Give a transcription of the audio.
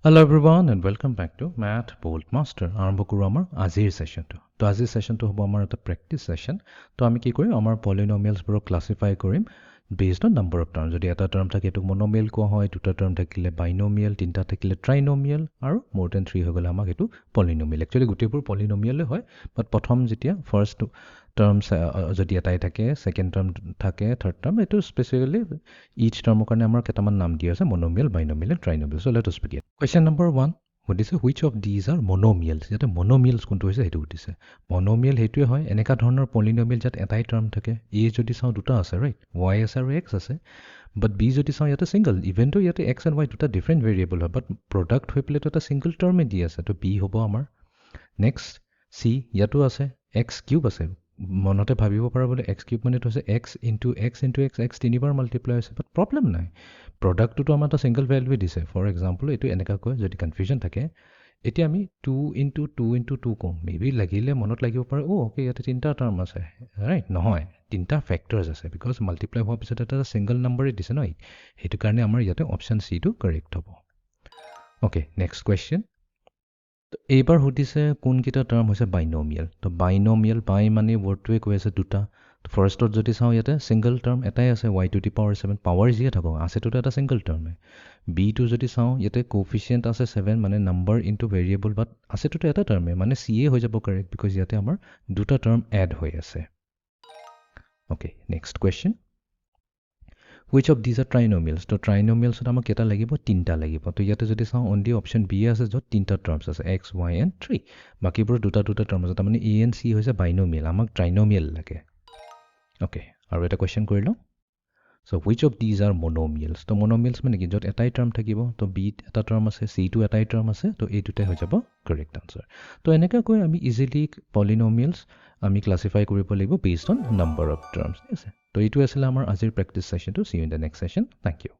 Hello everyone and welcome back to Math Bolt Master. আৰম্ভ কৰোঁ আমাৰ আজিৰ সেশনটো। তো আজিৰ সেশনটো হ'ব আমাৰ এটা প্ৰেক্টিছ সেশন। তো আমি কি কৰিম আমাৰ পলিনমিয়েলছবোৰক ক্লাসিফাই কৰিম based on number of terms. যদি এটা টাৰ্ম থাকে এইটো মনোমিয়েল কোৱা হয়, দুটা টাৰ্ম থাকিলে বাইনোমিয়েল, তিনিটা থাকিলে ট্ৰাইনোমিয়েল আৰু more than 3 হৈ গ'লে আমাক এইটো পলিনমিয়েল। একচুৱেলি গোটেইবোৰ পলিনমিয়েলে হয়, বাট প্ৰথম যেতিয়া ফাৰ্ষ্ট টাৰ্মছ যদি এটাই থাকে, ছেকেণ্ড টাৰ্ম থাকে, থাৰ্ড টাৰ্ম এইটো স্পেচিফিকেলি ইচ টাৰ্মৰ কাৰণে আমাৰ কেইটামান নাম দিয়া আছে monomial, binomial, trinomial. So' let us begin. Question number 1 সুধিছে which of these are monomials. ইয়াতে মনোমিয়েলছ কোনটো হৈছে সেইটো সুধিছে। মনোমিয়েল সেইটোৱে হয় এনেকুৱা ধৰণৰ পলিনমিয়েল যাত এটাই টাৰ্ম থাকে। এ যদি চাওঁ দুটা আছে ৰাইট, ৱাই আছে আৰু এক্স আছে। বাট বি যদি চাওঁ ইয়াতে ছিংগল, ইভেন তো ইয়াতে এক্স এণ্ড ৱাই দুটা ডিফাৰেণ্ট ভেৰিয়েবল হয়, বাট প্ৰডাক্ট হৈ পেলাইতো এটা ছিংগল টাৰ্মে দি আছে, তো বি হ'ব আমাৰ। নেক্সট চি, ইয়াতো আছে এক্স কিউব আছে। মনতে ভাবিব পাৰা বোলে এক্স কিউব মানে হৈছে x into x into x, x তিনিবাৰ মাল্টিপ্লাই হৈছে, বাট প্ৰব্লেম নাই। প্ৰডাক্টটোতো আমাৰ এটা ছিংগল ভেলুৱে দিছে। ফৰ এক্সাম্পল এইটো এনেকুৱাকৈ যদি কনফিউজন থাকে, এতিয়া আমি 2 ইণ্টু 2 ইণ্টু 2 কওঁ, মেবি লাগিলে মনত লাগিব পাৰে অ'কে ইয়াতে তিনিটা টাৰ্ম আছে ৰাইট। নহয়, তিনিটা ফেক্টৰ্ছ আছে, বিকজ মাল্টিপ্লাই হোৱাৰ পিছত এটা ছিংগল নাম্বাৰেই দিছে ন, সেইটো কাৰণে আমাৰ ইয়াতে অপশ্যন চিটো কাৰেক্ট হ'ব। Okay, next question. এইবাৰ সুধিছে কোনকেইটা টাৰ্ম হৈছে বাইনোমিয়েল। তো বাইনোমিয়েল বাই মানে ৱৰ্ডটোৱে কৈ আছে দুটা। ফাৰ্ষ্টত যদি চাওঁ ইয়াতে ছিংগল টাৰ্ম এটাই আছে, y to the power 7, power যিয়ে থাকক আছেতো এটা ছিংগল টাৰ্মে। বিটো যদি চাওঁ ইয়াতে কোফিচিয়েণ্ট আছে 7 মানে নাম্বাৰ ইনটু ভেৰিয়েবল, বাট আছেতো এটা টাৰ্মে মানে চিয়ে হৈ যাব কাৰেক্ট, বিকজ ইয়াতে আমাৰ দুটা টাৰ্ম এড হৈ আছে। Okay, next question. Which of these are trinomials. তো ট্ৰাইনোমিয়েলছত আমাক কেইটা লাগিব, তিনিটা লাগিব। তো ইয়াতে যদি চাওঁ অনলি অপশ্যন বি আছে য'ত তিনিটা টাৰ্মছ আছে এক্স ৱাই এণ্ড 3, বাকীবোৰ দুটা দুটা টাৰ্ম আছে, তাৰমানে এ এণ্ড চি হৈছে বাইনোমিয়েল, আমাক ট্ৰাইনোমিয়েল লাগে। অ'কে, আৰু এটা কুৱেশ্যন কৰি লওঁ। চ' হুইচ অফ দিজ আৰ মনোমিয়েলছ। তো মনোমিয়েলছ মানে কি, য'ত এটাই টাৰ্ম থাকিব, তো বিত এটা টাৰ্ম আছে, চিটো এটাই টাৰ্ম আছে, তো এই দুটাই হৈ যাব কাৰেক্ট আনচাৰ। তো এনেকুৱাকৈ আমি ইজিলি পলিনমিয়েলছ আমি ক্লাছিফাই কৰিব লাগিব based on number of terms, ঠিক আছে। তো এইটো আছিলে আমাৰ আজিৰ প্ৰেক্টিছ ছেশ্যনটো। See you in the next session. Thank U.